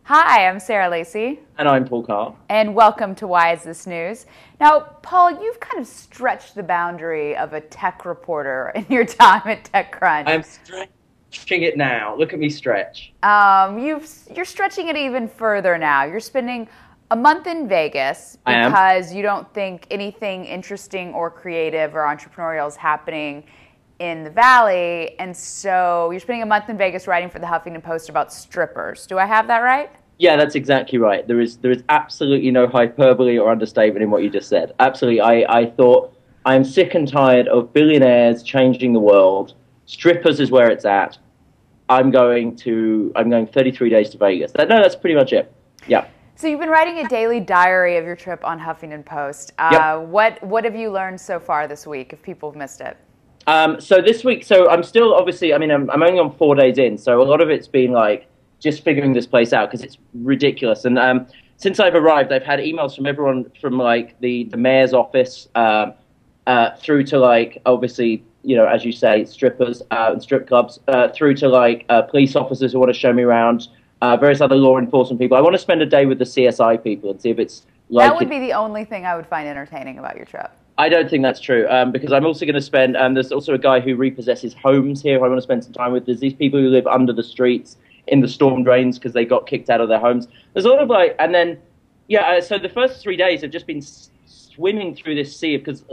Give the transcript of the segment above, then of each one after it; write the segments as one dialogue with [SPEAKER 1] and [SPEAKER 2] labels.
[SPEAKER 1] Hi, I'm Sarah Lacey.
[SPEAKER 2] And I'm Paul Carr.
[SPEAKER 1] And welcome to Why Is This News? Now, Paul, you've kind of stretched the boundary of a tech reporter in your time at TechCrunch.
[SPEAKER 2] I'm stretching it now. Look at me stretch.
[SPEAKER 1] You're stretching it even further now. You're spending a month in Vegas because you don't think anything interesting or creative or entrepreneurial is happening in the Valley, and so you're spending a month in Vegas writing for the Huffington Post about strippers. Do I have that right?
[SPEAKER 2] Yeah, that's exactly right. There is absolutely no hyperbole or understatement in what you just said. Absolutely. I thought I'm sick and tired of billionaires changing the world. Strippers is where it's at. I'm going 33 days to Vegas. That's pretty much it. Yeah.
[SPEAKER 1] So you've been writing a daily diary of your trip on Huffington Post.
[SPEAKER 2] Yep.
[SPEAKER 1] What have you learned so far this week, if people have missed it?
[SPEAKER 2] So this week, I'm still obviously, I'm only on 4 days in, so a lot of it's been like just figuring this place out because it's ridiculous. And since I've arrived, I've had emails from everyone from like the mayor's office through to like, obviously, as you say, strippers and strip clubs, through to like police officers who want to show me around, various other law enforcement people. I want to spend a day with the CSI people and see if it's like...
[SPEAKER 1] That would be the only thing I would find entertaining about your trip.
[SPEAKER 2] I don't think that's true, because I'm also going to spend, there's also a guy who repossesses homes here who I want to spend some time with. There's these people who live under the streets in the storm drains because they got kicked out of their homes. There's a lot of like, and then, so the first 3 days have just been swimming through this sea of, because,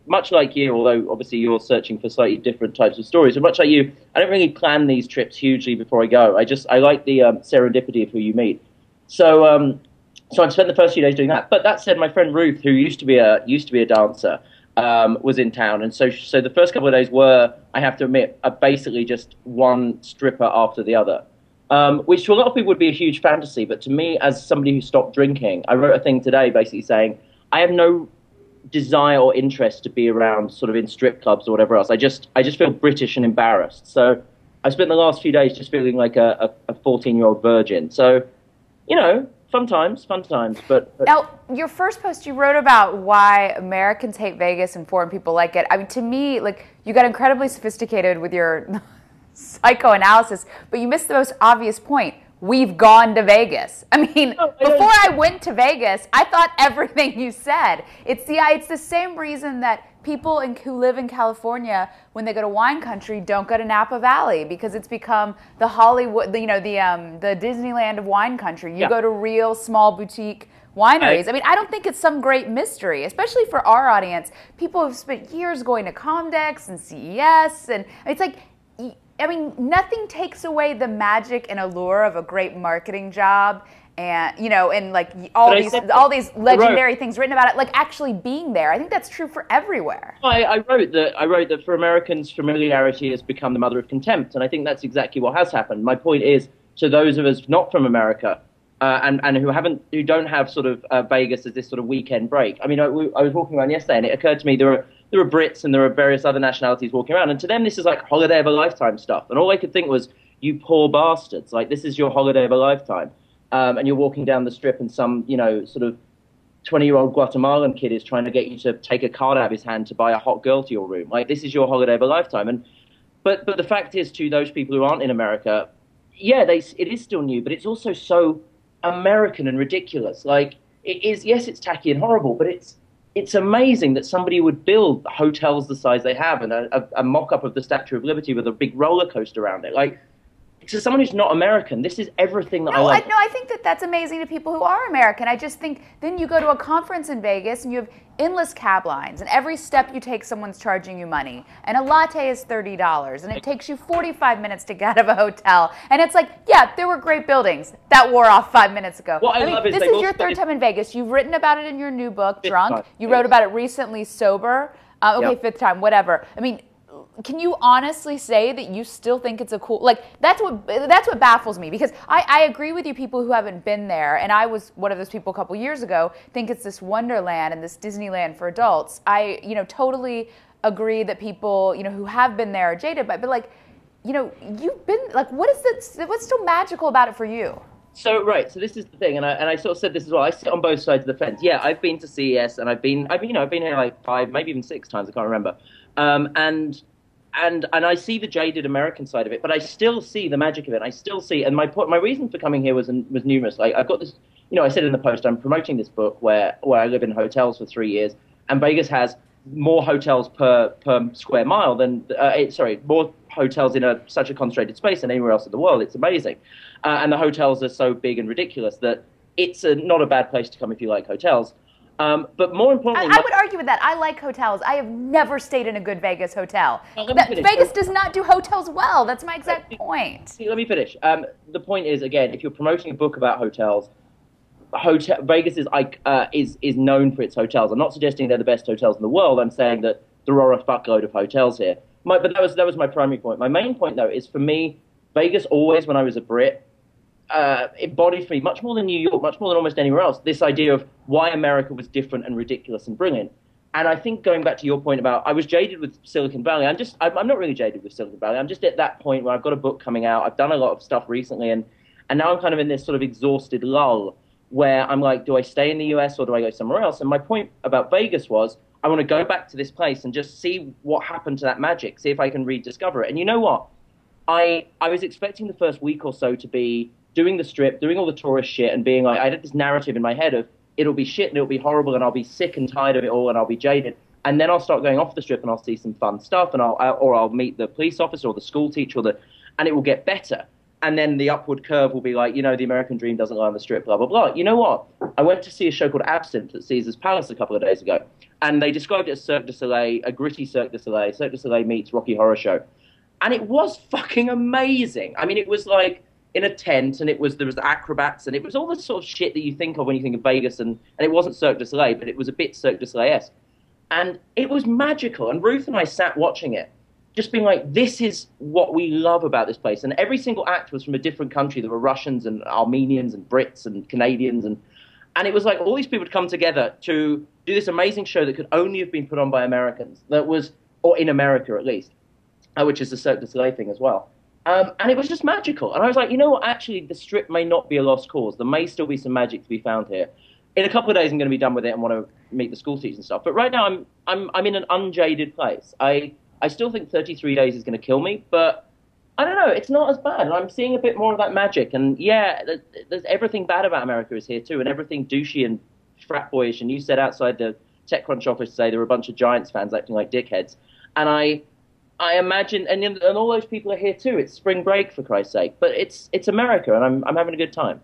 [SPEAKER 2] much like you, although obviously you're searching for slightly different types of stories, but much like you, I don't really plan these trips hugely before I go. I like the serendipity of who you meet. So I've spent the first few days doing that. But that said, my friend Ruth, who used to be a dancer, was in town, and so the first couple of days were, I have to admit, basically just one stripper after the other, which to a lot of people would be a huge fantasy. But to me, as somebody who stopped drinking, I wrote a thing today basically saying I have no desire or interest to be around sort of in strip clubs or whatever else. I just feel British and embarrassed. So I spent the last few days just feeling like a 14-year-old virgin. So, fun times, but...
[SPEAKER 1] Now, your first post, you wrote about why Americans hate Vegas and foreign people like it. I mean, to me, like, you got incredibly sophisticated with your psychoanalysis, but you missed the most obvious point. We've gone to Vegas. I mean, before I went to Vegas, I thought everything you said. It's the same reason that people who live in California, when they go to wine country, don't go to Napa Valley, because it's become the Hollywood, the Disneyland of wine country. You go to real small boutique wineries. I mean, I don't think it's some great mystery, especially for our audience. People have spent years going to Comdex and CES, and it's like, I mean, nothing takes away the magic and allure of a great marketing job, and and like all these legendary things written about it, like actually being there. I think that's true for everywhere.
[SPEAKER 2] I wrote that for Americans, familiarity has become the mother of contempt, and I think that's exactly what has happened. My point is, to those of us not from America and who don't have sort of Vegas as this sort of weekend break. I mean, I was walking around yesterday, and it occurred to me there are Brits and there are various other nationalities walking around, and to them this is like holiday of a lifetime stuff. And all I could think was, you poor bastards, like this is your holiday of a lifetime. And you're walking down the strip and some, sort of 20-year-old Guatemalan kid is trying to get you to take a card out of his hand to buy a hot girl to your room. Like, this is your holiday of a lifetime. But the fact is, to those people who aren't in America, it is still new, but it's also so American and ridiculous. Like, it is, yes, it's tacky and horrible, but it's amazing that somebody would build hotels the size they have and a mock-up of the Statue of Liberty with a big roller coaster around it. Like, to someone who's not American, this is everything that I like.
[SPEAKER 1] I think that's amazing to people who are American. I just think then you go to a conference in Vegas and you have endless cab lines, and every step you take, someone's charging you money. And a latte is $30, and it takes you 45 minutes to get out of a hotel. And it's like, yeah, there were great buildings. That wore off 5 minutes ago.
[SPEAKER 2] What I love is
[SPEAKER 1] this is your third time in Vegas. You've written about it in your new book, Drunk. You wrote about it recently, Sober. Fifth time, whatever. I mean, can you honestly say that you still think it's a cool, like, that's what baffles me, because I agree with you, people who haven't been there, and I was one of those people a couple years ago, think it's this wonderland and this Disneyland for adults. I, totally agree that people, who have been there are jaded, but like, you've been, like, what's so magical about it for you?
[SPEAKER 2] So this is the thing, and I sort of said this as well. I sit on both sides of the fence. Yeah, I've been to CES, and I've been here like 5, maybe even 6 times. I can't remember. And and I see the jaded American side of it, but I still see the magic of it. I still see, and my reason for coming here was numerous. Like I've got this, I said in the post, I'm promoting this book where I live in hotels for 3 years, and Vegas has more hotels per square mile than more hotels in such a concentrated space than anywhere else in the world. It's amazing, and the hotels are so big and ridiculous that it's not a bad place to come if you like hotels. But more importantly,
[SPEAKER 1] I would argue with that. I like hotels. I have never stayed in a good Vegas hotel. Vegas does not do hotels well. That's my exact point.
[SPEAKER 2] Let me finish. The point is, again, if you're promoting a book about hotels, Vegas is known for its hotels. I'm not suggesting they're the best hotels in the world. I'm saying that there are a fuckload of hotels here. But that was my primary point. My main point, though, is for me, Vegas always, when I was a Brit, embodied for me, much more than New York, much more than almost anywhere else, this idea of why America was different and ridiculous and brilliant. And I think going back to your point about I was jaded with Silicon Valley, I'm not really jaded with Silicon Valley. I'm just at that point where I've got a book coming out. I've done a lot of stuff recently, and now I'm kind of in this sort of exhausted lull where I'm like, do I stay in the US or do I go somewhere else? And my point about Vegas was I want to go back to this place and just see what happened to that magic, see if I can rediscover it. And you know what? I was expecting the first week or so to be doing the Strip, doing all the tourist shit, and being like, I had this narrative in my head of it'll be shit and it'll be horrible and I'll be sick and tired of it all and I'll be jaded. And then I'll start going off the Strip and I'll see some fun stuff and I'll meet the police officer or the school teacher and it will get better. And then the upward curve will be like, the American dream doesn't lie on the Strip, blah, blah, blah. You know what? I went to see a show called Absinthe at Caesar's Palace a couple of days ago. And they described it as Cirque du Soleil, a gritty Cirque du Soleil. Cirque du Soleil meets Rocky Horror Show. And it was fucking amazing. I mean, it was like in a tent, and there was acrobats, and it was all the sort of shit that you think of when you think of Vegas, and it wasn't Cirque du Soleil, but it was a bit Cirque du Soleil-esque. And it was magical, and Ruth and I sat watching it, just being like, this is what we love about this place. And every single act was from a different country. There were Russians and Armenians and Brits and Canadians, and it was like all these people had come together to do this amazing show that could only have been put on by Americans, or in America at least, which is the Cirque du Soleil thing as well. And it was just magical. And I was like, you know what? Actually, the Strip may not be a lost cause. There may still be some magic to be found here. In a couple of days, I'm going to be done with it and want to meet the school teachers and stuff. But right now, I'm in an unjaded place. I still think 33 days is going to kill me, but I don't know. It's not as bad. And I'm seeing a bit more of that magic. And yeah, there's everything bad about America is here too, and everything douchey and frat boyish. And you said outside the TechCrunch office today there were a bunch of Giants fans acting like dickheads. And I imagine, and all those people are here too. It's spring break, for Christ's sake. But it's America, and I'm having a good time.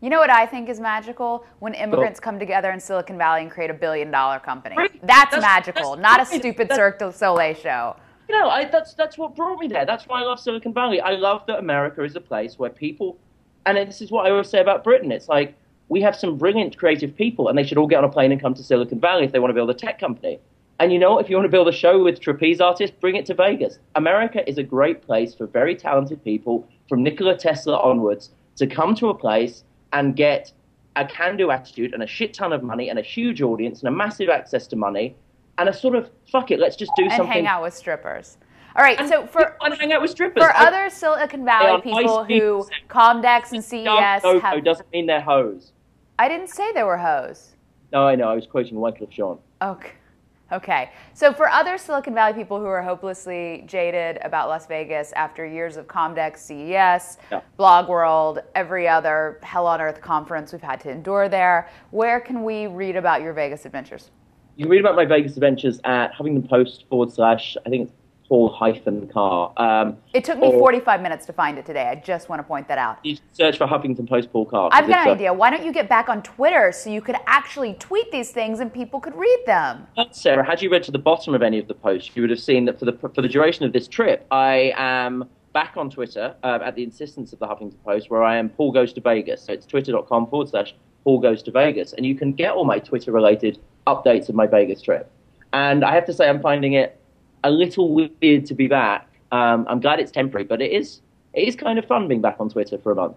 [SPEAKER 1] You know what I think is magical? When immigrants come together in Silicon Valley and create $1 billion company. Right. That's magical, not a stupid Cirque du Soleil show.
[SPEAKER 2] That's what brought me there. That's why I love Silicon Valley. I love that America is a place where people, and this is what I always say about Britain. It's like we have some brilliant creative people, and they should all get on a plane and come to Silicon Valley if they want to build a tech company. And you know what? If you want to build a show with trapeze artists, bring it to Vegas. America is a great place for very talented people, from Nikola Tesla onwards, to come to a place and get a can-do attitude and a shit ton of money and a huge audience and a massive access to money and a sort of, fuck it, let's just do something.
[SPEAKER 1] And hang out with strippers. All right,
[SPEAKER 2] and hang out with strippers.
[SPEAKER 1] For other Silicon Valley people who Comdex and CES have...
[SPEAKER 2] doesn't mean they're hoes.
[SPEAKER 1] I didn't say they were hoes.
[SPEAKER 2] No, I know. I was quoting Wycliffe Jean.
[SPEAKER 1] Okay. So for other Silicon Valley people who are hopelessly jaded about Las Vegas after years of Comdex, CES, Blog World, every other hell on earth conference we've had to endure there, where can we read about your Vegas adventures?
[SPEAKER 2] You can read about my Vegas adventures at Huffington Post / I think it's Paul-Carr.
[SPEAKER 1] It took me 45 minutes to find it today. I just want to point that out.
[SPEAKER 2] You search for Huffington Post Paul Carr.
[SPEAKER 1] I've got an idea. Why don't you get back on Twitter so you could actually tweet these things and people could read them?
[SPEAKER 2] Sarah, had you read to the bottom of any of the posts, you would have seen that for the duration of this trip, I am back on Twitter at the insistence of the Huffington Post, where I am Paul Goes to Vegas. So it's twitter.com/Paul Goes to Vegas. And you can get all my Twitter-related updates of my Vegas trip. And I have to say I'm finding it a little weird to be back. I'm glad it's temporary, but it is kind of fun being back on Twitter for a month.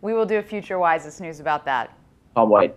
[SPEAKER 1] We will do a future Wisest News about that.
[SPEAKER 2] Can't wait.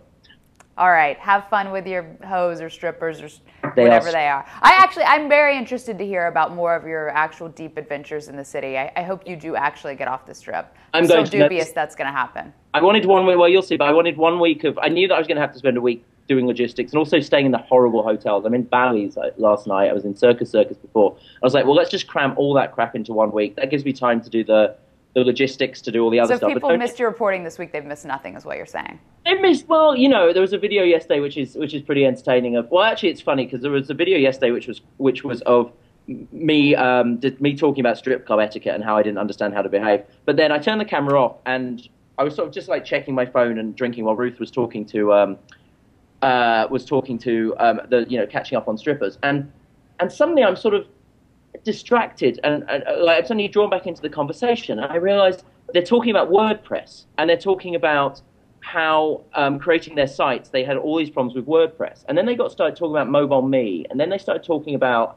[SPEAKER 1] All right. Have fun with your hoes or strippers or whatever they are. I'm very interested to hear about more of your actual deep adventures in the city. I hope you do actually get off the Strip. I'm so dubious that's going to happen.
[SPEAKER 2] I wanted 1 week. Well, you'll see. But I wanted 1 week of. I knew that I was going to have to spend a week doing logistics and also staying in the horrible hotels. I'm in Bally's last night. I was in Circus before. I was like, well, let's just cram all that crap into 1 week. That gives me time to do the logistics, to do all the other
[SPEAKER 1] So
[SPEAKER 2] stuff.
[SPEAKER 1] if people missed your reporting this week, they've missed nothing, is what you're saying.
[SPEAKER 2] They missed, well, there was a video yesterday which is pretty entertaining. Well, actually, it's funny because there was a video yesterday which was of me talking about strip club etiquette and how I didn't understand how to behave. But then I turned the camera off and I was sort of just like checking my phone and drinking while Ruth was talking to catching up on strippers, and suddenly I'm sort of distracted and like I'm suddenly drawn back into the conversation, and I realized they're talking about WordPress and they're talking about how creating their sites they had all these problems with WordPress, and then they started talking about MobileMe, and then they started talking about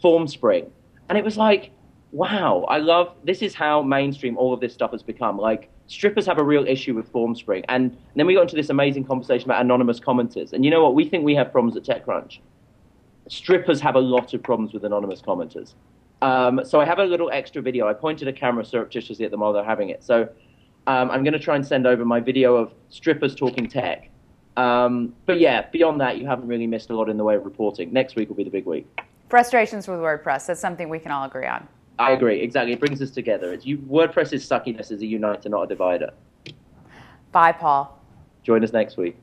[SPEAKER 2] FormSpring, and it was like, wow, this is how mainstream all of this stuff has become. Like, strippers have a real issue with FormSpring. And then we got into this amazing conversation about anonymous commenters. And you know what? We think we have problems at TechCrunch. Strippers have a lot of problems with anonymous commenters. So I have a little extra video. I pointed a camera surreptitiously at them while they're having it. So I'm going to try and send over my video of strippers talking tech. But yeah, beyond that, you haven't really missed a lot in the way of reporting. Next week will be the big week. Frustrations
[SPEAKER 1] with WordPress. That's something we can all agree on.
[SPEAKER 2] I agree, exactly. It brings us together. WordPress's suckiness is a uniter, not a divider.
[SPEAKER 1] Bye, Paul.
[SPEAKER 2] Join us next week.